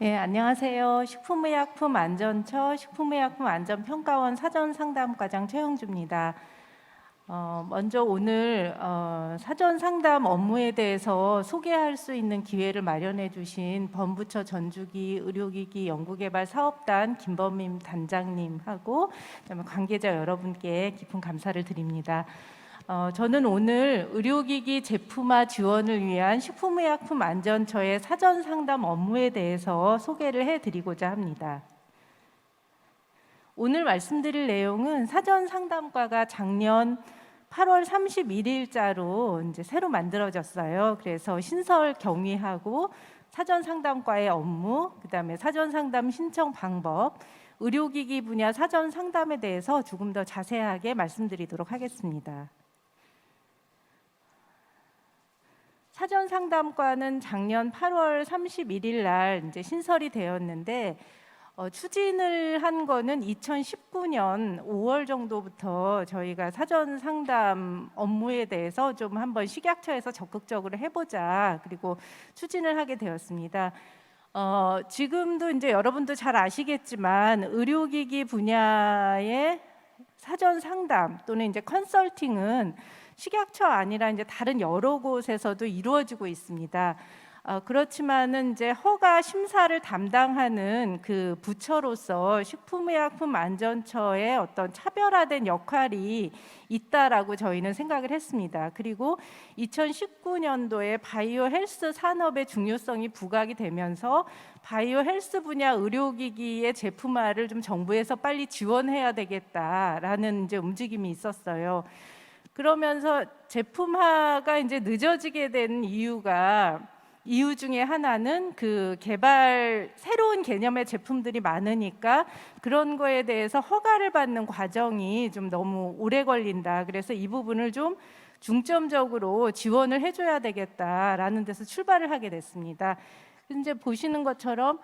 네, 안녕하세요. 식품의약품안전처 식품의약품안전평가원 사전상담과장 최영주입니다. 먼저 오늘 사전상담 업무에 대해서 소개할 수 있는 기회를 마련해 주신 범부처 전주기 의료기기 연구개발사업단 김범임 단장님하고 그다음에 관계자 여러분께 깊은 감사를 드립니다. 저는 오늘 의료기기 제품화 지원을 위한 식품의약품안전처의 사전상담 업무에 대해서 소개를 해드리고자 합니다. 오늘 말씀드릴 내용은 사전상담과가 작년 8월 31일자로 이제 새로 만들어졌어요. 그래서 신설 경위하고 사전상담과의 업무, 그다음에 사전상담 신청 방법, 의료기기 분야 사전상담에 대해서 조금 더 자세하게 말씀드리도록 하겠습니다. 사전상담과는 작년 8월 31일 날 이제 신설이 되었는데 추진을 한 거는 2019년 5월 정도부터 저희가 사전상담 업무에 대해서 좀 한번 식약처에서 적극적으로 해보자, 그리고 추진을 하게 되었습니다. 지금도 이제 여러분도 잘 아시겠지만 의료기기 분야의 사전상담 또는 이제 컨설팅은 식약처 아니라 이제 다른 여러 곳에서도 이루어지고 있습니다. 그렇지만은 이제 허가 심사를 담당하는 그 부처로서 식품의약품안전처의 어떤 차별화된 역할이 있다라고 저희는 생각을 했습니다. 그리고 2019년도에 바이오 헬스 산업의 중요성이 부각이 되면서 바이오 헬스 분야 의료기기의 제품화를 좀 정부에서 빨리 지원해야 되겠다라는 이제 움직임이 있었어요. 그러면서 제품화가 이제 늦어지게 된 이유 중에 하나는 그 새로운 개념의 제품들이 많으니까 그런 거에 대해서 허가를 받는 과정이 좀 너무 오래 걸린다. 그래서 이 부분을 좀 중점적으로 지원을 해줘야 되겠다라는 데서 출발을 하게 됐습니다. 이제 보시는 것처럼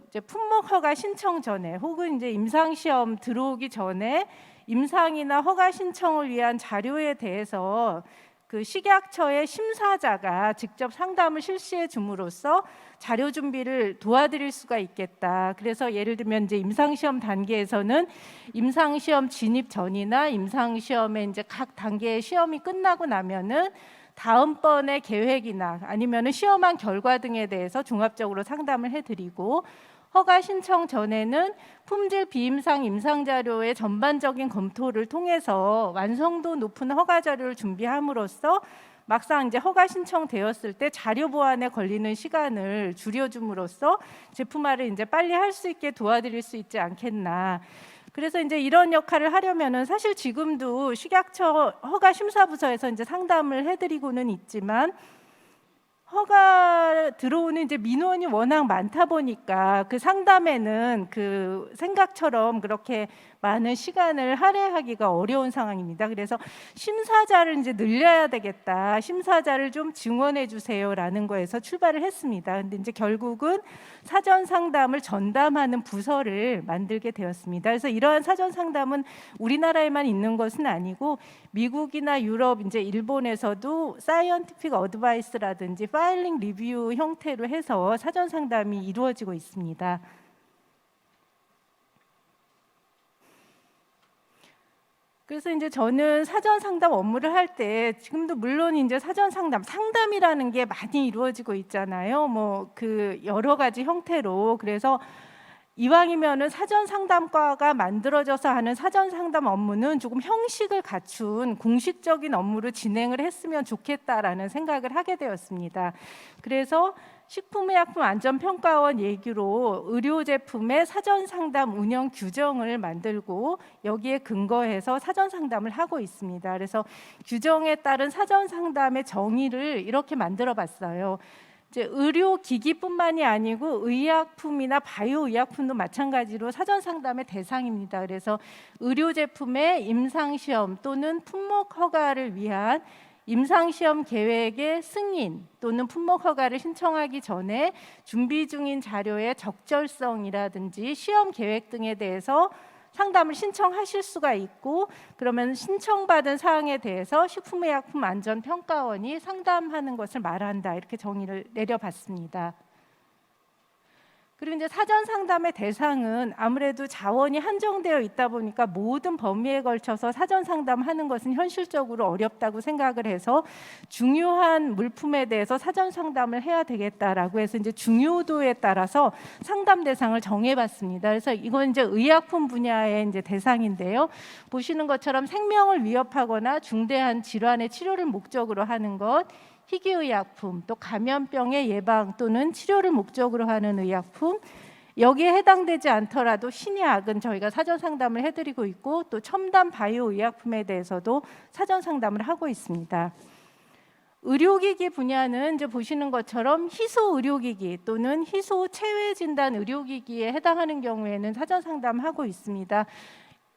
이제 품목 허가 신청 전에 혹은 이제 임상 시험 들어오기 전에 임상이나 허가 신청을 위한 자료에 대해서 그 식약처의 심사자가 직접 상담을 실시해 줌으로써 자료 준비를 도와드릴 수가 있겠다. 그래서 예를 들면 이제 임상시험 단계에서는 임상시험 진입 전이나 임상시험의 이제 각 단계의 시험이 끝나고 나면은 다음번의 계획이나 아니면은 시험한 결과 등에 대해서 종합적으로 상담을 해드리고, 허가 신청 전에는 품질 비임상 임상 자료의 전반적인 검토를 통해서 완성도 높은 허가 자료를 준비함으로써 막상 이제 허가 신청되었을 때 자료 보완에 걸리는 시간을 줄여줌으로써 제품화를 이제 빨리 할 수 있게 도와드릴 수 있지 않겠나. 그래서 이제 이런 역할을 하려면은 사실 지금도 식약처 허가 심사부서에서 이제 상담을 해드리고는 있지만 허가 들어오는 이제 민원이 워낙 많다 보니까 그 상담에는 그 생각처럼 그렇게 많은 시간을 할애하기가 어려운 상황입니다. 그래서 심사자를 이제 늘려야 되겠다, 심사자를 좀 증원해 주세요라는 거에서 출발을 했습니다. 근데 이제 결국은 사전 상담을 전담하는 부서를 만들게 되었습니다. 그래서 이러한 사전 상담은 우리나라에만 있는 것은 아니고 미국이나 유럽, 이제 일본에서도 사이언티픽 어드바이스라든지 파일링 리뷰 형태로 해서 사전 상담이 이루어지고 있습니다. 그래서 이제 저는 사전 상담 업무를 할 때 지금도 물론 이제 사전 상담이라는 게 많이 이루어지고 있잖아요. 뭐 그 여러 가지 형태로. 그래서 이왕이면은 사전 상담과가 만들어져서 하는 사전 상담 업무는 조금 형식을 갖춘 공식적인 업무로 진행을 했으면 좋겠다라는 생각을 하게 되었습니다. 그래서 식품의약품안전평가원 얘기로 의료제품의 사전상담 운영 규정을 만들고 여기에 근거해서 사전상담을 하고 있습니다. 그래서 규정에 따른 사전상담의 정의를 이렇게 만들어 봤어요. 이제 의료기기뿐만이 아니고 의약품이나 바이오 의약품도 마찬가지로 사전상담의 대상입니다. 그래서 의료제품의 임상시험 또는 품목 허가를 위한 임상시험 계획의 승인 또는 품목 허가를 신청하기 전에 준비 중인 자료의 적절성이라든지 시험 계획 등에 대해서 상담을 신청하실 수가 있고, 그러면 신청받은 사항에 대해서 식품의약품안전평가원이 상담하는 것을 말한다, 이렇게 정의를 내려봤습니다. 그리고 이제 사전 상담의 대상은 아무래도 자원이 한정되어 있다 보니까 모든 범위에 걸쳐서 사전 상담하는 것은 현실적으로 어렵다고 생각을 해서 중요한 물품에 대해서 사전 상담을 해야 되겠다라고 해서 이제 중요도에 따라서 상담 대상을 정해봤습니다. 그래서 이건 이제 의약품 분야의 이제 대상인데요. 보시는 것처럼 생명을 위협하거나 중대한 질환의 치료를 목적으로 하는 것, 희귀의약품, 또 감염병의 예방 또는 치료를 목적으로 하는 의약품, 여기에 해당되지 않더라도 신약은 저희가 사전 상담을 해드리고 있고 또 첨단 바이오 의약품에 대해서도 사전 상담을 하고 있습니다. 의료기기 분야는 이제 보시는 것처럼 희소 의료기기 또는 희소 체외 진단 의료기기에 해당하는 경우에는 사전 상담하고 있습니다.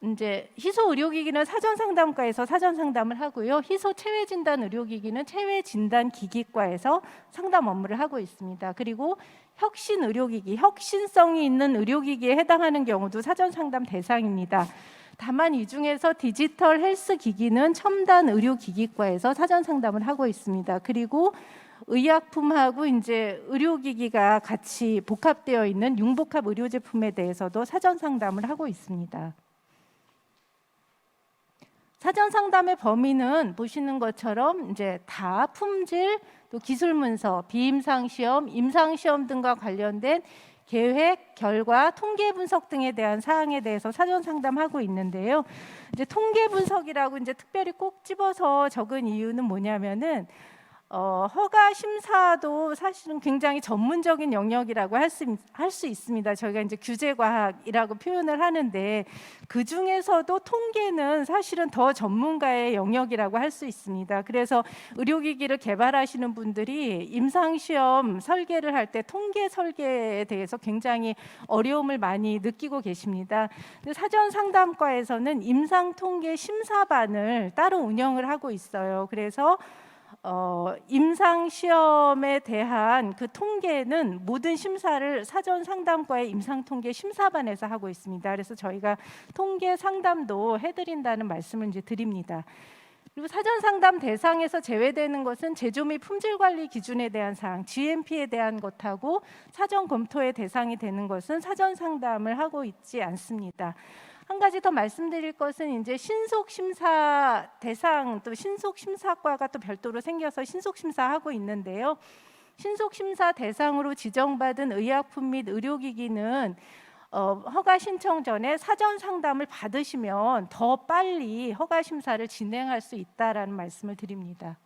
이제 희소 의료기기는 사전 상담과에서 사전 상담을 하고요. 희소 체외 진단 의료기기는 체외 진단 기기과에서 상담 업무를 하고 있습니다. 그리고 혁신 의료기기, 혁신성이 있는 의료기기에 해당하는 경우도 사전 상담 대상입니다. 다만 이 중에서 디지털 헬스 기기는 첨단 의료기기과에서 사전 상담을 하고 있습니다. 그리고 의약품하고 이제 의료기기가 같이 복합되어 있는 융복합 의료 제품에 대해서도 사전 상담을 하고 있습니다. 사전 상담의 범위는 보시는 것처럼 이제 다 품질, 또 기술 문서, 비임상 시험, 임상 시험 등과 관련된 계획, 결과, 통계 분석 등에 대한 사항에 대해서 사전 상담하고 있는데요. 이제 통계 분석이라고 이제 특별히 꼭 집어서 적은 이유는 뭐냐면은 허가 심사도 사실은 굉장히 전문적인 영역이라고 할 수 있습니다. 저희가 이제 규제 과학이라고 표현을 하는데 그 중에서도 통계는 사실은 더 전문가의 영역이라고 할 수 있습니다. 그래서 의료기기를 개발하시는 분들이 임상시험 설계를 할 때 통계 설계에 대해서 굉장히 어려움을 많이 느끼고 계십니다. 사전 상담과에서는 임상 통계 심사반을 따로 운영을 하고 있어요. 그래서 임상 시험에 대한 그 통계는 모든 심사를 사전 상담과의 임상 통계 심사반에서 하고 있습니다. 그래서 저희가 통계 상담도 해드린다는 말씀을 이제 드립니다. 그리고 사전 상담 대상에서 제외되는 것은 제조 및 품질 관리 기준에 대한 사항, GMP에 대한 것하고 사전 검토의 대상이 되는 것은 사전 상담을 하고 있지 않습니다. 한 가지 더 말씀드릴 것은 이제 신속 심사 대상 또 신속 심사과가 또 별도로 생겨서 신속 심사하고 있는데요. 신속 심사 대상으로 지정받은 의약품 및 의료기기는 허가 신청 전에 사전 상담을 받으시면 더 빨리 허가 심사를 진행할 수 있다라는 말씀을 드립니다.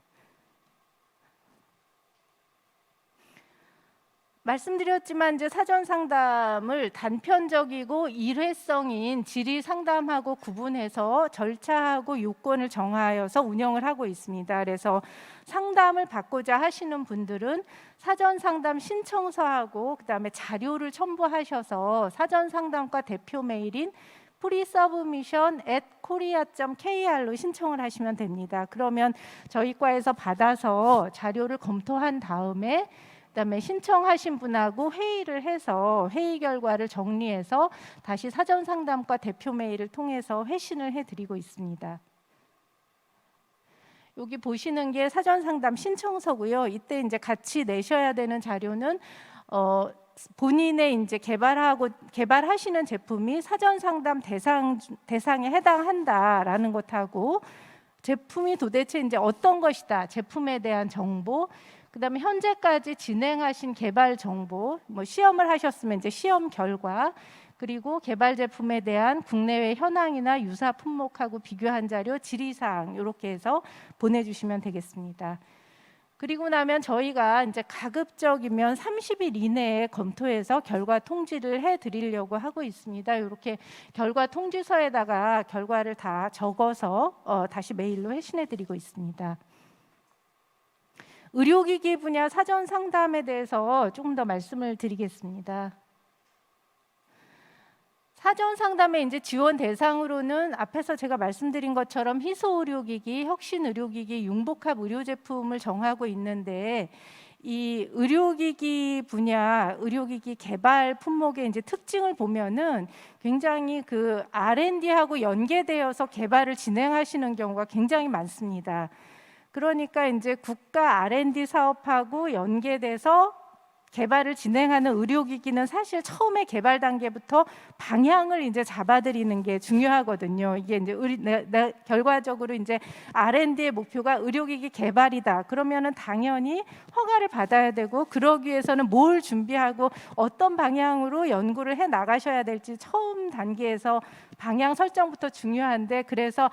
말씀드렸지만 이제 사전 상담을 단편적이고 일회성인 질의 상담하고 구분해서 절차하고 요건을 정하여서 운영을 하고 있습니다. 그래서 상담을 받고자 하시는 분들은 사전 상담 신청서하고 그다음에 자료를 첨부하셔서 사전 상담과 대표 메일인 pre-submission@korea.kr로 신청을 하시면 됩니다. 그러면 저희 과에서 받아서 자료를 검토한 다음에 그다음에 신청하신 분하고 회의를 해서 회의 결과를 정리해서 다시 사전 상담과 대표 메일을 통해서 회신을 해드리고 있습니다. 여기 보시는 게 사전 상담 신청서고요. 이때 이제 같이 내셔야 되는 자료는 본인의 이제 개발하시는 제품이 사전 상담 대상에 해당한다라는 것하고 제품이 도대체 이제 어떤 것이다, 제품에 대한 정보. 그다음에 현재까지 진행하신 개발 정보, 뭐 시험을 하셨으면 이제 시험 결과, 그리고 개발 제품에 대한 국내외 현황이나 유사 품목하고 비교한 자료, 질의사항 이렇게 해서 보내주시면 되겠습니다. 그리고 나면 저희가 이제 가급적이면 30일 이내에 검토해서 결과 통지를 해드리려고 하고 있습니다. 이렇게 결과 통지서에다가 결과를 다 적어서 다시 메일로 회신해드리고 있습니다. 의료기기 분야 사전 상담에 대해서 조금 더 말씀을 드리겠습니다. 사전 상담의 이제 지원 대상으로는 앞에서 제가 말씀드린 것처럼 희소 의료기기, 혁신 의료기기, 융복합 의료 제품을 정하고 있는데 이 의료기기 분야, 의료기기 개발 품목의 이제 특징을 보면은 굉장히 그 R&D하고 연계되어서 개발을 진행하시는 경우가 굉장히 많습니다. 그러니까 이제 국가 R&D 사업하고 연계돼서 개발을 진행하는 의료기기는 사실 처음에 개발 단계부터 방향을 이제 잡아들이는 게 중요하거든요. 이게 이제 결과적으로 이제 R&D의 목표가 의료기기 개발이다. 그러면은 당연히 허가를 받아야 되고, 그러기 위해서는 뭘 준비하고 어떤 방향으로 연구를 해 나가셔야 될지 처음 단계에서 방향 설정부터 중요한데, 그래서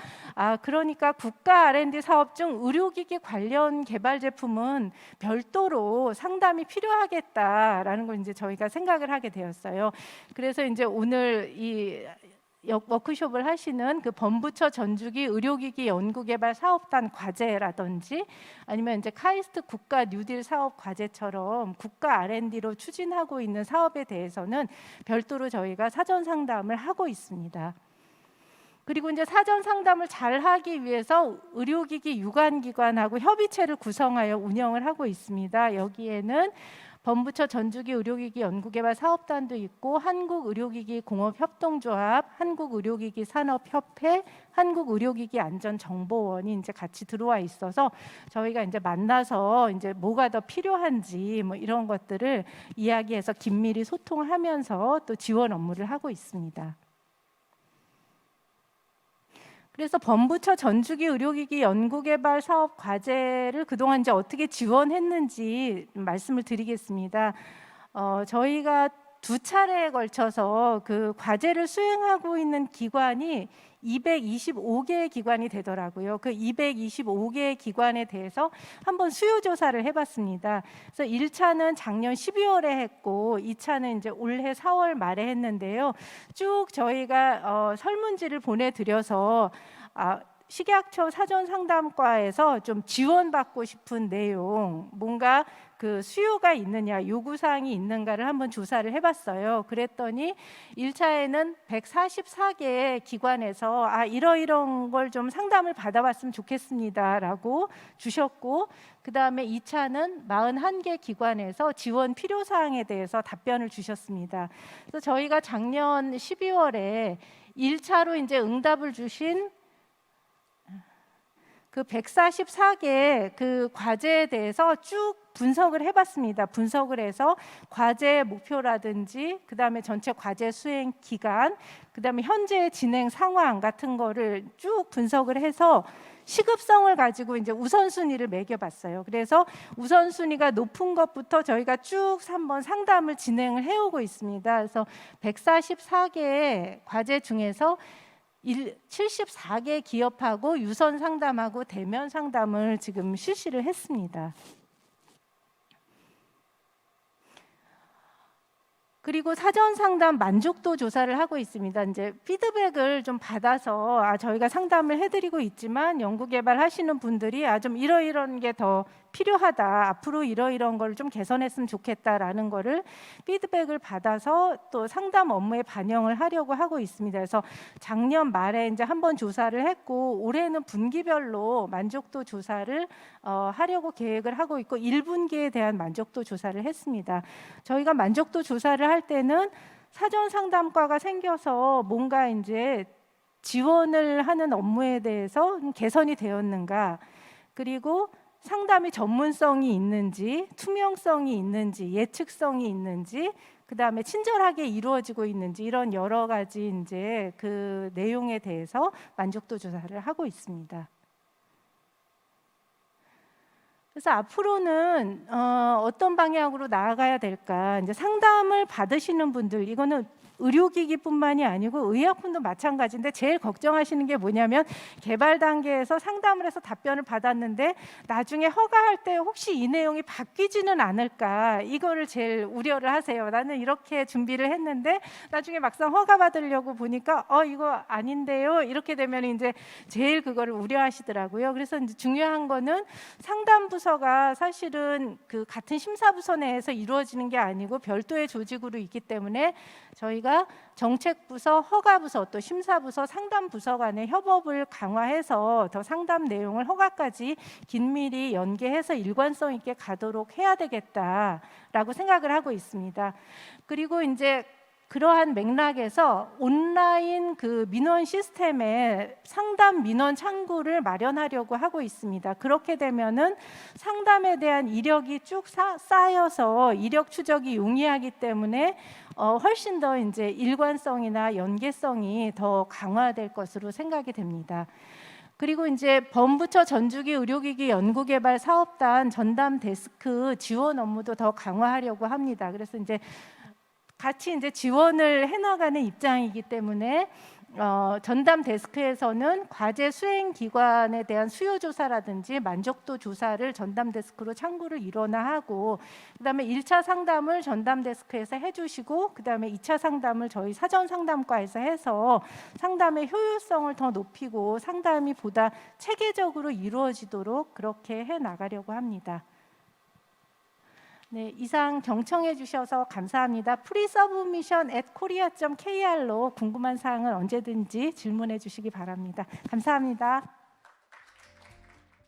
그러니까 국가 R&D 사업 중 의료기기 관련 개발 제품은 별도로 상담이 필요하겠다라는 걸 이제 저희가 생각을 하게 되었어요. 그래서 이제 오늘 이 워크숍을 하시는 그 범부처 전주기 의료기기 연구개발 사업단 과제라든지 아니면 이제 카이스트 국가 뉴딜 사업 과제처럼 국가 R&D로 추진하고 있는 사업에 대해서는 별도로 저희가 사전 상담을 하고 있습니다. 그리고 이제 사전 상담을 잘 하기 위해서 의료기기 유관기관하고 협의체를 구성하여 운영을 하고 있습니다. 여기에는 범부처 전주기 의료기기 연구개발 사업단도 있고, 한국의료기기 공업협동조합, 한국의료기기 산업협회, 한국의료기기 안전정보원이 이제 같이 들어와 있어서 저희가 이제 만나서 이제 뭐가 더 필요한지 뭐 이런 것들을 이야기해서 긴밀히 소통하면서 또 지원 업무를 하고 있습니다. 그래서 범부처 전주기 의료기기 연구개발 사업 과제를 그동안 이제 어떻게 지원했는지 말씀을 드리겠습니다. 저희가 2차례에 걸쳐서 그 과제를 수행하고 있는 기관이 225개의 기관이 되더라고요. 그 225개의 기관에 대해서 한번 수요 조사를 해봤습니다. 그래서 1차는 작년 12월에 했고 2차는 이제 올해 4월 말에 했는데요. 쭉 저희가 설문지를 보내드려서 식약처 사전상담과에서 좀 지원받고 싶은 내용, 뭔가 그 수요가 있느냐, 요구사항이 있는가를 한번 조사를 해봤어요. 그랬더니 1차에는 144개 기관에서 이러이러한 걸 좀 상담을 받아봤으면 좋겠습니다 라고 주셨고, 그 다음에 2차는 41개 기관에서 지원 필요사항에 대해서 답변을 주셨습니다. 그래서 저희가 작년 12월에 1차로 이제 응답을 주신 그 144개 그 과제에 대해서 쭉 분석을 해봤습니다. 분석을 해서 과제 목표라든지 그다음에 전체 과제 수행 기간, 그다음에 현재 진행 상황 같은 거를 쭉 분석을 해서 시급성을 가지고 이제 우선순위를 매겨봤어요. 그래서 우선순위가 높은 것부터 저희가 쭉 한번 상담을 진행을 해오고 있습니다. 그래서 144개의 과제 중에서 74개 기업하고 유선 상담하고 대면 상담을 지금 실시를 했습니다. 그리고 사전 상담 만족도 조사를 하고 있습니다. 이제 피드백을 좀 받아서 저희가 상담을 해드리고 있지만 연구 개발하시는 분들이 좀 이러이러한 게 더 필요하다, 앞으로 이러이러한 걸 좀 개선했으면 좋겠다라는 거를 피드백을 받아서 또 상담 업무에 반영을 하려고 하고 있습니다. 그래서 작년 말에 이제 한번 조사를 했고 올해는 분기별로 만족도 조사를 하려고 계획을 하고 있고 1분기에 대한 만족도 조사를 했습니다. 저희가 만족도 조사를 할 때는 사전 상담과가 생겨서 뭔가 이제 지원을 하는 업무에 대해서 개선이 되었는가, 그리고 상담이 전문성이 있는지, 투명성이 있는지, 예측성이 있는지, 그다음에 친절하게 이루어지고 있는지, 이런 여러 가지 이제 그 내용에 대해서 만족도 조사를 하고 있습니다. 그래서 앞으로는 어떤 방향으로 나아가야 될까? 이제 상담을 받으시는 분들, 이거는 의료기기뿐만이 아니고 의약품도 마찬가지인데 제일 걱정하시는 게 뭐냐면 개발 단계에서 상담을 해서 답변을 받았는데 나중에 허가할 때 혹시 이 내용이 바뀌지는 않을까, 이거를 제일 우려를 하세요. 나는 이렇게 준비를 했는데 나중에 막상 허가 받으려고 보니까 이거 아닌데요, 이렇게 되면 이제 제일 그거를 우려하시더라고요. 그래서 이제 중요한 거는 상담부서가 사실은 그 같은 심사부서 내에서 이루어지는 게 아니고 별도의 조직으로 있기 때문에 저희가 정책부서, 허가부서, 또 심사부서, 상담부서 간의 협업을 강화해서 더 상담 내용을 허가까지 긴밀히 연계해서 일관성 있게 가도록 해야 되겠다라고 생각을 하고 있습니다. 그리고 이제 그러한 맥락에서 온라인 그 민원 시스템에 상담 민원 창구를 마련하려고 하고 있습니다. 그렇게 되면은 상담에 대한 이력이 쭉 쌓여서 이력 추적이 용이하기 때문에 훨씬 더 이제 일관성이나 연계성이 더 강화될 것으로 생각이 됩니다. 그리고 이제 범부처 전주기 의료기기 연구개발 사업단 전담 데스크 지원 업무도 더 강화하려고 합니다. 그래서 이제 같이 이제 지원을 해나가는 입장이기 때문에 전담 데스크에서는 과제 수행 기관에 대한 수요 조사라든지 만족도 조사를 전담 데스크로 창구를 일원화 하고, 그다음에 1차 상담을 전담 데스크에서 해주시고, 그다음에 2차 상담을 저희 사전 상담과에서 해서 상담의 효율성을 더 높이고 상담이 보다 체계적으로 이루어지도록 그렇게 해 나가려고 합니다. 네, 이상 경청해 주셔서 감사합니다. 프리서브미션@korea.kr로 궁금한 사항을 언제든지 질문해 주시기 바랍니다. 감사합니다.